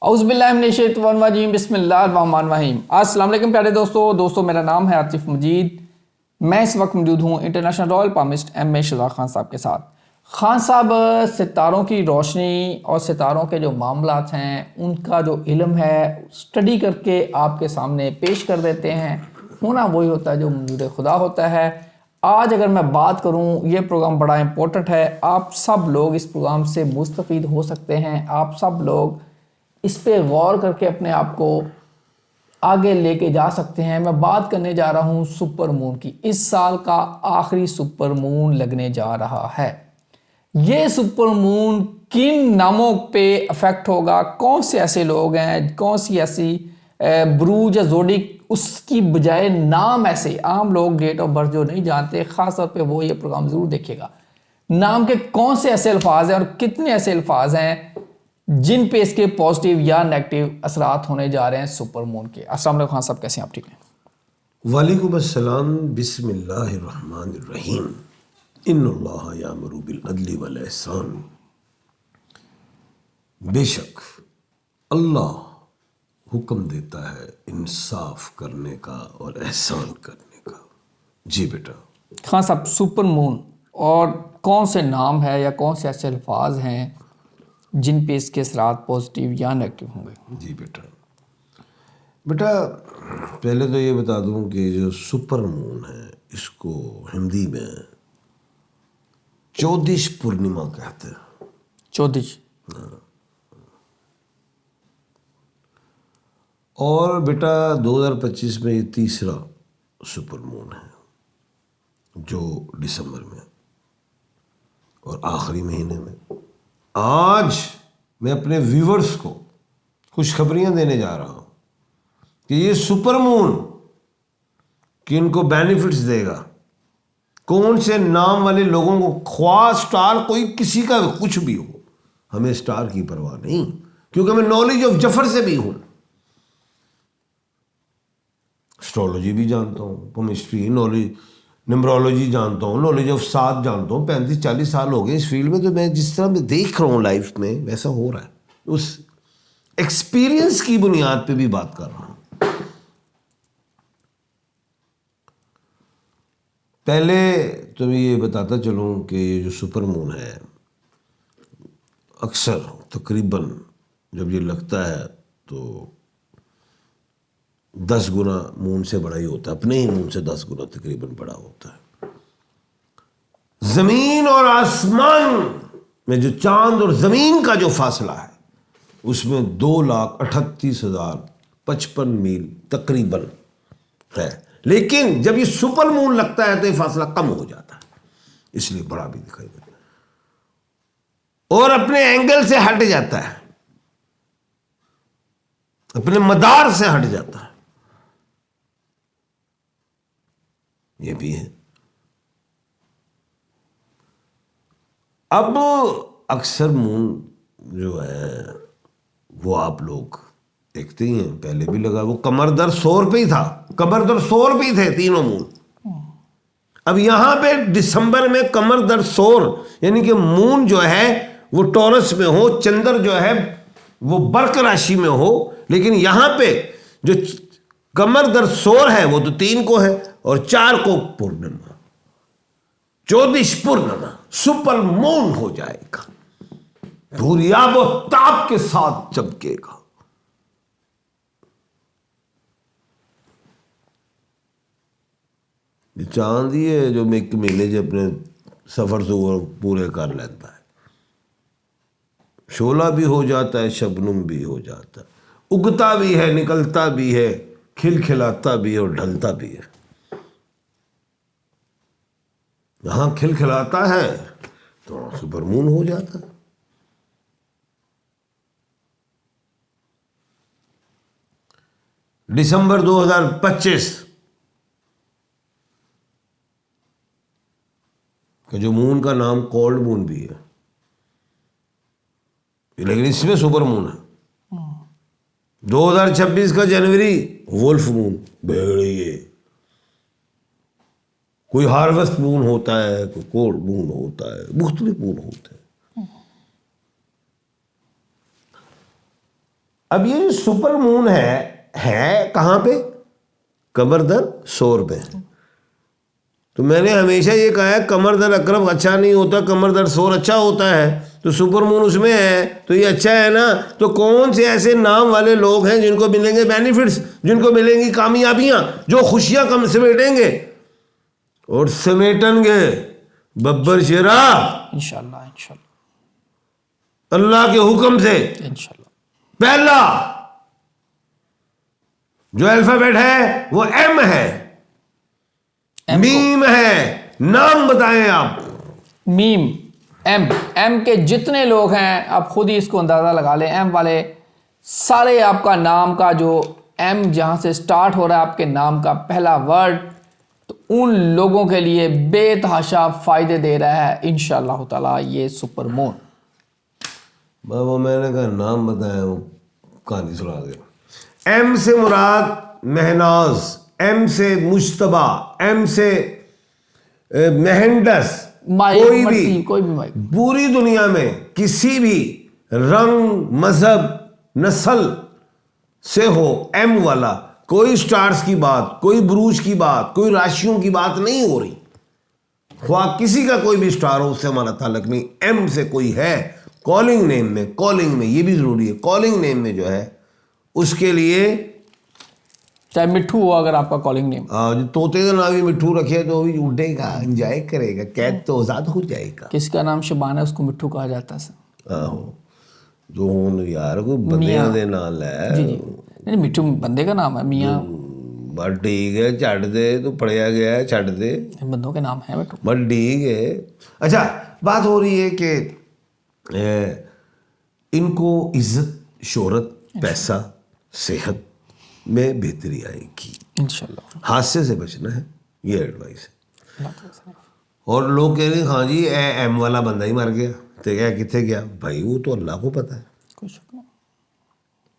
اعوذ باللہ من الشیطان الرجیم بسم اللہ الرحمن الرحیم۔ السلام علیکم پیارے دوستو میرا نام ہے عاطف مجید۔ میں اس وقت موجود ہوں انٹرنیشنل رائل پالمسٹ ایم اے شہزاد خان صاحب کے ساتھ۔ خان صاحب ستاروں کی روشنی اور ستاروں کے جو معاملات ہیں ان کا جو علم ہے اسٹڈی کر کے آپ کے سامنے پیش کر دیتے ہیں، ہونا وہی ہوتا ہے جو منظور خدا ہوتا ہے۔ آج اگر میں بات کروں، یہ پروگرام بڑا امپورٹنٹ ہے، آپ سب لوگ اس پروگرام سے مستفید ہو سکتے ہیں، آپ سب لوگ اس پہ غور کر کے اپنے آپ کو آگے لے کے جا سکتے ہیں۔ میں بات کرنے جا رہا ہوں سپر مون کی۔ اس سال کا آخری سپر مون لگنے جا رہا ہے۔ یہ سپر مون کن ناموں پہ افیکٹ ہوگا، کون سے ایسے لوگ ہیں، کون سی ایسی بروج یا زوڈک، اس کی بجائے نام ایسے عام لوگ ڈیٹ آف برتھ جو نہیں جانتے، خاص طور پہ وہ یہ پروگرام ضرور دیکھے گا۔ نام کے کون سے ایسے الفاظ ہیں اور کتنے ایسے الفاظ ہیں جن پہ اس کے پازیٹیو یا نیگیٹو اثرات ہونے جا رہے ہیں سپر مون کے۔ السلام علیکم خان صاحب، کیسے ہیں آپ؟ ٹھیک ہیں؟ وعلیکم السلام۔ بسم اللہ الرحمن الرحیم۔ ان اللہ یامر بالعدل والاحسان۔ بے شک اللہ حکم دیتا ہے انصاف کرنے کا اور احسان کرنے کا۔ جی بیٹا۔ خان صاحب، سپر مون اور کون سے نام ہے یا کون سے ایسے الفاظ ہیں جن پہ اس کے اثرات پازیٹیو یا نیگیٹو ہوں گے؟ جی بیٹا پہلے تو یہ بتا دوں کہ جو سپر مون ہے اس کو ہندی میں چودش پورنیما کہتے ہیں۔ چودش۔ اور بیٹا 2025 میں یہ تیسرا سپر مون ہے جو دسمبر میں اور آخری مہینے میں۔ آج میں اپنے ویورز کو خوشخبریاں دینے جا رہا ہوں کہ یہ سپر مون کن کو بینیفٹس دے گا، کون سے نام والے لوگوں کو، خواہ سٹار کوئی کسی کا کچھ بھی ہو، ہمیں سٹار کی پرواہ نہیں، کیونکہ میں نالج آف جفر سے بھی ہوں، اسٹرولوجی بھی جانتا ہوں، پومسٹری نالج، نمبرولوجی جانتا ہوں، نالج آف سات جانتا ہوں۔ 35-40 سال ہو گئے اس فیلڈ میں، تو میں جس طرح میں دیکھ رہا ہوں لائف میں ویسا ہو رہا ہے، اس ایکسپیرینس کی بنیاد پہ بھی بات کر رہا ہوں۔ پہلے تو میں یہ بتاتا چلوں کہ یہ جو سپر مون ہے اکثر تقریباً جب یہ لگتا ہے تو 10 گنا مون سے بڑا ہی ہوتا ہے، اپنے ہی مون سے 10 گنا تقریباً بڑا ہوتا ہے۔ زمین اور آسمان میں جو چاند اور زمین کا جو فاصلہ ہے اس میں 2,38,055 میل تقریباً ہے، لیکن جب یہ سپر مون لگتا ہے تو یہ فاصلہ کم ہو جاتا ہے، اس لیے بڑا بھی دکھائی دیتا ہے اور اپنے اینگل سے ہٹ جاتا ہے، اپنے مدار سے ہٹ جاتا ہے۔ یہ بھی ہے۔ اب اکثر مون جو ہے وہ آپ لوگ دیکھتے ہی ہیں، پہلے بھی لگا، وہ کمر در سور پہ ہی تھا، کمر در سور پہ ہی تھے تینوں مون۔ اب یہاں پہ دسمبر میں کمر در سور، یعنی کہ مون جو ہے وہ ٹورس میں ہو، چندر جو ہے وہ برق راشی میں ہو، لیکن یہاں پہ جو کمر در سور ہے وہ تو 3 کو ہے اور 4 کو پورنما، چودش پورنما سپر مون ہو جائے گا، پوری آب و تاب کے ساتھ چمکے گا۔ یہ چاند ہی ہے جو ایک مہینے جو اپنے سفر سے پورے کر لیتا ہے، شعلہ بھی ہو جاتا ہے، شبنم بھی ہو جاتا ہے، اگتا بھی ہے، نکلتا بھی ہے، کھل کھلاتا بھی ہے اور ڈھلتا بھی ہے۔ یہاں کھل کھلاتا ہے تو سپر مون ہو جاتا ہے۔ دسمبر 2025 کہ جو مون کا نام کولڈ مون بھی ہے، لیکن اس میں سپر مون ہے۔ 2026 کا جنوری وولف مون، بھیڑیے، کوئی ہارویسٹ مون ہوتا ہے، کوئی کولڈ مون ہوتا ہے، مختلف مون ہوتے ہیں۔ اب یہ جو سپر مون ہے کہاں پہ؟ کمر در سور پہ. تو میں نے ہمیشہ یہ کہا ہے کمر در اقرب اچھا نہیں ہوتا، کمر در سور اچھا ہوتا ہے. تو سپر مون اس میں ہے تو یہ اچھا ہے نا. تو کون سے ایسے نام والے لوگ ہیں جن کو ملیں گے بینیفٹس، جن کو ملیں گی کامیابیاں، جو خوشیاں کم سمیٹیں گے اور سمیٹن گے ببر شیرا انشاءاللہ انشاءاللہ اللہ کے حکم سے. انشاءاللہ. پہلا جو الفابیٹ ہے وہ ایم ہے، میم ہے. نام بتائیں آپ. میم، ایم کے جتنے لوگ ہیں آپ خود ہی اس کو اندازہ لگا لیں. ایم والے سارے آپ کا نام کا جو ایم جہاں سے سٹارٹ ہو رہا ہے آپ کے نام کا پہلا ورڈ، تو ان لوگوں کے لیے بے تحاشا فائدے دے رہا ہے انشاءاللہ تعالیٰ یہ سپر مون. بابا میں نے کہا نام بتائیں، وہ کہانی سنا دے. ایم سے مراد مہناز، ایم سے مشتبہ، ایم سے مہندس. کوئی بھی پوری دنیا میں کسی بھی رنگ، مذہب، نسل سے ہو ایم والا، کوئی سٹارز کی بات، کوئی بروج کی بات، کوئی راشیوں کی بات نہیں ہو رہی. خواہ کسی کا کوئی بھی سٹار ہو، اس سے ہمارا تعلق نہیں. ایم سے کوئی ہے کالنگ نیم میں یہ بھی ضروری ہے. کالنگ نیم میں جو ہے اس کے لیے چاہے مٹھو ہو اگر آپ کا کالنگ نیم، جو طوطے کا نام بھی مٹھو رکھے تو وہ بھی اڑے گا، انجوائے کرے گا، قید تو آزاد ہو جائے گا. کس کا نام شبان ہے اس کو مٹھو کہا جاتا ہے سر. آہو جو ہوں یار کوئی بندیاں دے نال ہے. جی نہیں مٹھو بندے کا نام ہے. میاں بس ٹھیک ہے، چھڈ دے تو پڑھیا گیا ہے، چھڈ دے، بندوں کے نام ہیں مٹھو. بس ٹھیک ہے. اچھا بات ہو رہی ہے کہ ان کو عزت، شہرت، پیسہ، صحت میں بہتری آئے گی. انشاءاللہ. حادثے سے بچنا ہے، یہ ایڈوائس ہے. اللہ تعالیٰ. اور لوگ کہہ رہے ہیں ہاں جی ایم والا بندہ ہی مر گیا تو کیا کتنے گیا؟ بھائی وہ تو اللہ کو پتہ ہے. کوئی شک نہیں.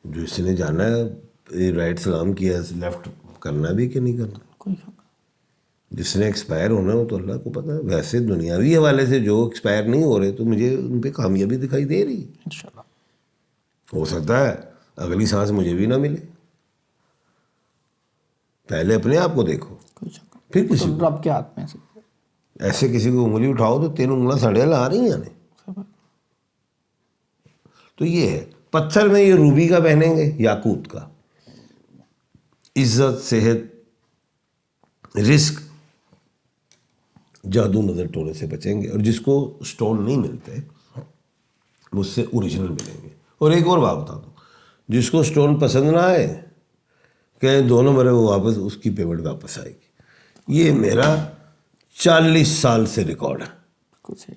جو اس نے جانا ہے رائٹ سلام کیا، لیفٹ کرنا بھی کہ نہیں کرنا. کوئی شک نہیں. جس نے ایکسپائر ہونا ہو تو اللہ کو پتہ ہے. ویسے دنیاوی حوالے سے جو ایکسپائر نہیں ہو رہے تو مجھے ان پہ کامیابی دکھائی دے رہی ہے. انشاءاللہ. ہو سکتا ہے اگلی سانس مجھے بھی نہ ملے. پہلے اپنے آپ کو دیکھو، کوئی شک نہیں. پھر کسی کو. رب کے ہاتھ میں سے. ایسے کسی کو انگلی اٹھاؤ تو 3 انگلیاں سڑیل آ رہی ہیں. تو یہ ہے. پتھر میں یہ روبی کا پہنیں گے، یاقوت کا. عزت، صحت، رزق، جادو نظر ٹونے سے بچیں گے. اور جس کو سٹون نہیں ملتے مجھ سے اوریجنل ملیں گے. اور ایک اور بات بتا دوں، جس کو سٹون پسند نہ آئے کہ 2 نمبر وہ واپس، اس کی پیمنٹ واپس آئے گی. یہ میرا 40 سال سے ریکارڈ ہے. کچھ ہے.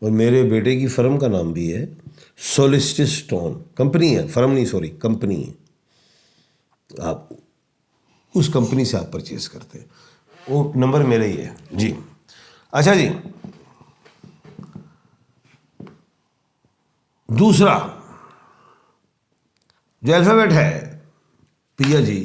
اور میرے بیٹے کی فرم کا نام بھی ہے سولسٹس سٹون. کمپنی ہے، فرم نہیں، سوری کمپنی ہے. آپ اس کمپنی سے آپ پرچیز کرتے ہیں. وہ نمبر میرا ہی ہے جی. اچھا جی، دوسرا جو الفابیٹ ہے پیا جی،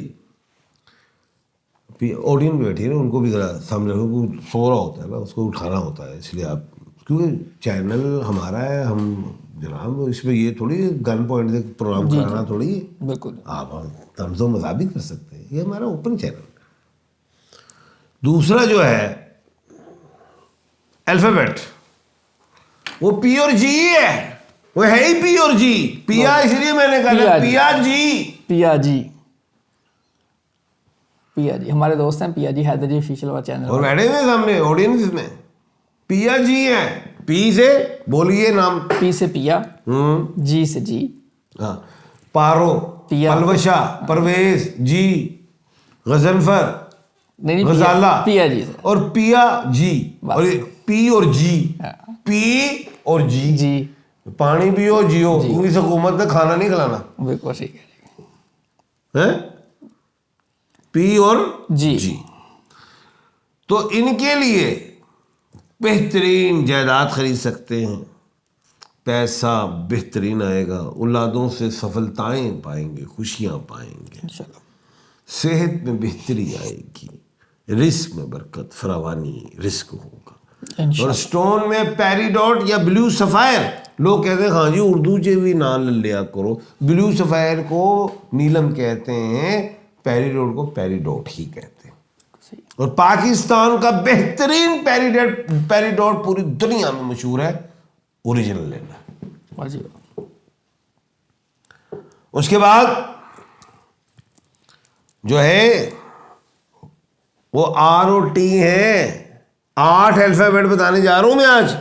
آڈین بیٹھی ہے نا، ان کو بھی ذرا سامنے رکھو. سو رہا ہوتا ہے نا، اس کو اٹھانا ہوتا ہے. اس لیے آپ، کیونکہ چینل ہمارا ہے، ہم جناب اس میں یہ تھوڑی گن پوائنٹ سے پروگرام کرانا تھوڑی ہے. بالکل. آپ طنز و مزاح بھی کر سکتے ہیں، یہ ہمارا اوپن چینل. دوسرا جو ہے الفابیٹ وہ پی اور جی ہے. وہ ہے ہی پی اور جی. پیا اس لیے میں نے کہا پیا جی. پیا جی، پیا جی ہمارے دوست ہیں. پیا جی حیدر جی آفیشیل والا چینل. اور بیٹھے ہوئے سامنے آڈینس میں پیا جی ہیں. پی سے بولیے نام. پی سے پیا، جی سے جی. ہاں، پارو، پلوشا، پرویز، جی، غضنفر، نہیں غزالہ، پیا جی اور پیا جی. اور پی اور جی، پی اور جی. جی پانی پیو جیو. انگلش حکومت نے کھانا نہیں کھلانا. بالکل ٹھیک ہے. پی اور جی. جی. تو ان کے لیے بہترین جائیداد خرید سکتے ہیں. پیسہ بہترین آئے گا. اولادوں سے سفلتائیں پائیں گے، خوشیاں پائیں گے. انشاءاللہ. صحت میں بہتری آئے گی. رزق میں برکت، فراوانی رزق ہوگا. اور سٹون میں پیریڈوٹ یا بلیو سفائر، لوگ کہتے ہیں ہاں جی اردو چ بھی نام لے لیا کرو، بلیو سفائر کو نیلم کہتے ہیں، پیریڈوٹ کو پیریڈوٹ ہی کہتے ہیں۔ اور پاکستان کا بہترین پیریڈوٹ پوری دنیا میں مشہور ہے، اوریجنل لینا۔ اس کے بعد جو ہے وہ ROT ہے، 8 الفابیٹ بتانے جا رہا ہوں میں آج،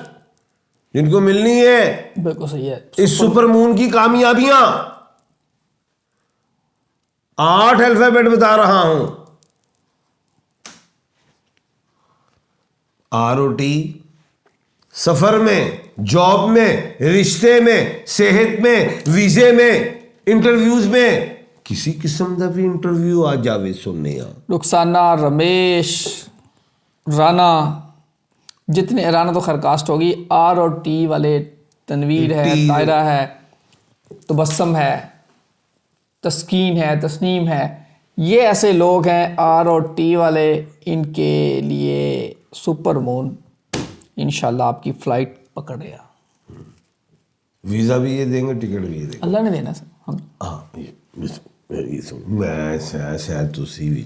جن کو ملنی ہے بالکل صحیح ہے۔ اس سپر مون کی کامیابیاں، 8 الفابیٹ بتا رہا ہوں۔ ROT سفر میں، جاب میں، رشتے میں، صحت میں، ویزے میں، انٹرویوز میں، کسی قسم کا بھی انٹرویو آ جاوے سننے رخسانہ، رمیش، رانا، جتنے رانا تو خیر کاسٹ ہوگی، R اور T والے، تنویر ہے، طائرہ ہے، تبسم ہے، تسکین ہے، تسنیم ہے، یہ ایسے لوگ ہیں R اور T والے، ان کے لیے سپر مون انشاءاللہ آپ کی فلائٹ پکڑ گیا۔ ویزا بھی یہ دیں گے، ٹکٹ بھی یہ دیں گے، اللہ نے دینا سر ہم ہاں۔ میں شاید تسی بھی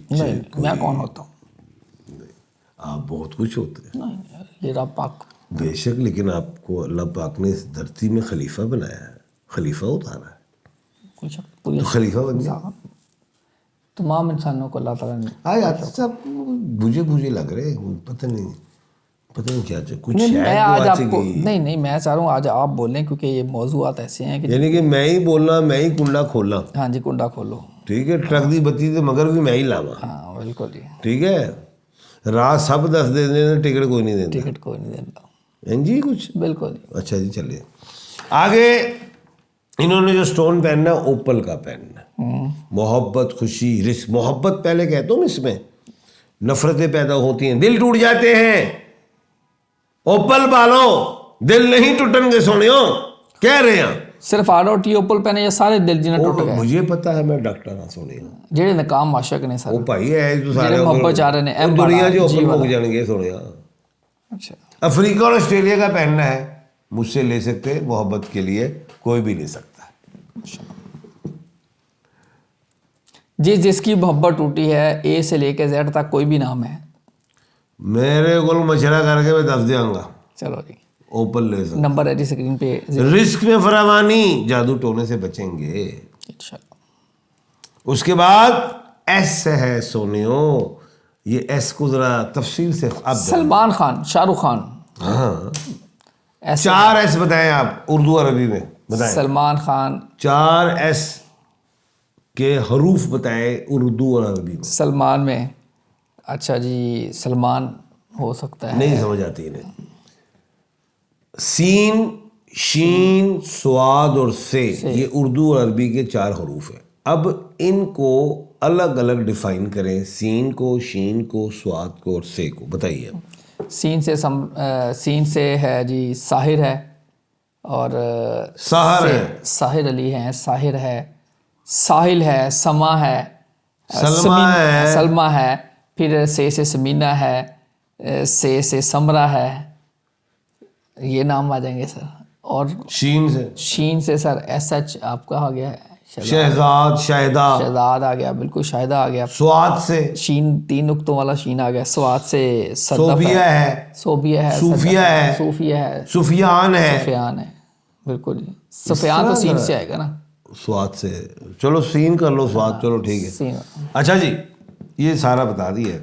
میں کون ہوتا ہوں؟ آپ بہت کچھ ہوتے ہیں نہیں، یہ رب پاک، بے شک، لیکن آپ کو اللہ پاک نے اس دھرتی میں خلیفہ بنایا ہے، خلیفہ اتارا ہے، کوئی شک پوری تو خلیفہ بن گیا۔ تمام انسانوں کو اللہ تعالیٰ نے آج سب بجھے لگ رہے، پتہ نہیں کیا کچھ میں آج آپ کو نہیں میں چاہ رہا ہوں آج آپ بولیں، کیونکہ یہ موضوعات ایسے ہیں کہ یعنی کہ میں ہی بولنا، میں ہی کنڈا کھولنا، ہاں جی کنڈا کھولو، ٹھیک ہے، ٹرک دی بتی تے مگر بھی میں ہی لاواں، ہاں بالکل جی، ٹھیک ہے، رات سب دس دے دیں، ٹکٹ کوئی نہیں دینا، ٹکٹ کوئی نہیں دیتا، ہیں جی کچھ، بالکل جی۔ اچھا جی چلیے آگے۔ انہوں نے جو سٹون پہننا ہے اوپل کا پہننا ہے، محبت، خوشی، رزق، محبت پہلے کہتا ہوں، اس میں نفرتیں پیدا ہوتی ہیں، دل ٹوٹ جاتے ہیں، اوپل بالو دل نہیں ٹوٹن گے سونیوں، کہہ رہے ہیں۔ صرف R اور T اوپل پہنے یا سارے دل جنہیں ٹوٹ گئے؟ مجھے پتا ہے، میں ڈاکٹر ہاں سونیا، جڑے ناکام عاشق نے سر، وہ بھائی ہے جو سارے جڑے محبت چاہ رہے ہیں، دنیا جو اوپل مک جان گے سونیا۔ اچھا افریقہ اور آسٹریلیا کا پہننا ہے، مجھ سے لے سکتے، محبت کے لیے کوئی بھی لے سکتا ہے۔ جس کی محبت ٹوٹی ہے، A سے لے کے Z تک کوئی بھی نام ہے، میرے کو مشورہ کر کے میں دس دیا گا، چلو جی اوپل لے سکتا۔ نمبر ہے جی اسکرین پہ، رزق میں فراوانی، جادو ٹونے سے بچیں گے۔ انشاءاللہ۔ اس کے بعد ایس سے ہے سونیوں، یہ ایس کو ذرا تفصیل سے اب سلمان خان، شاہ رخ خان، ہاں ایسے 4 ایس بتائیں آپ اردو عربی میں بتائیں، سلمان خان، 4 ایس کے حروف بتائیں اردو اور عربی میں۔ سلمان میں، اچھا جی سلمان ہو سکتا ہے، نہیں سمجھ آتی انہیں۔ سین، شین، سواد اور سے، یہ اردو اور عربی کے 4 حروف ہیں۔ اب ان کو الگ الگ ڈیفائن کریں، سین کو، شین کو، سواد کو اور سے کو، بتائیے۔ سین سے ہے جی ساحر ہے، اور ساحر ہے، ساحر علی ہے، ساحر ہے، ساحل ہے، سما ہے، سلمہ ہے، سلمہ ہے، پھر سے سمینہ ہے، سے سمرہ ہے، یہ نام آ جائیں گے سر۔ اور شین سے شین سے سر SH آپ کا آ گیا ہے، شہزاد، شاہدہ، شہزاد آ گیا، بالکل شاہدہ آ گیا، سواد سے شین 3 نقطوں والا شین آ گیا، سواد سے صدف صوبیہ ہے، ہے، صوبیہ ہے، صوفیہ ہے، صوفیہ ہے، سفیان ہے، سفیان ہے، بالکل جی، سفیان تو سین سے آئے گا نا، سواد سے، چلو سین کر لو، سواد چلو ٹھیک ہے۔ سین، اچھا جی یہ سارا بتا دیا،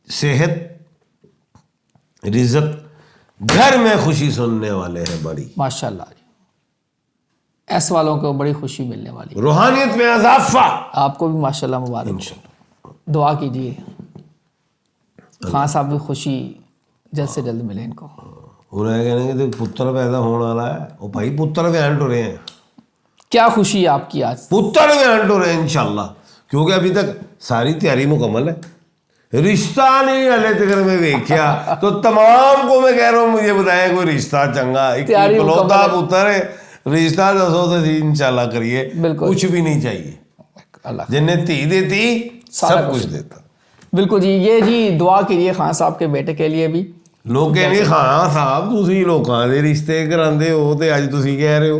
صحت، رزق، گھر میں خوشی سننے والے ہیں بڑی، ماشاءاللہ جی، ایس والوں کو بڑی خوشی ملنے والی، روحانیت میں اضافہ، آپ کو بھی ماشاءاللہ مبارک، دعا کیجیے خان صاحب کی خوشی جلد سے جلد ملے ان کو۔ انہیں کہنے کہ پتر پیدا ہونے والا ہے، وہ بھائی پتر بھی ہینٹ ہو رہے ہیں، کیا خوشی ہے آپ کی آج؟ پتر بھی ہینٹ ہو رہے ہیں انشاءاللہ، کیونکہ ابھی تک ساری تیاری مکمل ہے، رشتہ نہیں ہلے تک میں دیکھیا، تو تمام کو میں کہہ رہا ہوں مجھے بتائیں کوئی رشتہ چنگا، اکلوتا پتر ہے، رشتہ دسو تو انشاءاللہ کریے، کچھ بھی نہیں چاہیے، اللہ جنہیں تھی دیتی سب کچھ دیتا۔ بالکل جی، یہ جی دعا کیجیے خان صاحب کے بیٹے کے لیے بھی، ਲੋਕ ਕਹਿੰਦੇ ਖਾਂ ਸਾਹਿਬ ਤੁਸੀਂ ਲੋਕਾਂ ਦੇ ਰਿਸ਼ਤੇ ਕਰਾਉਂਦੇ ਹੋ ਤੇ ਅੱਜ ਤੁਸੀਂ ਕਹਿ ਰਹੇ ਹੋ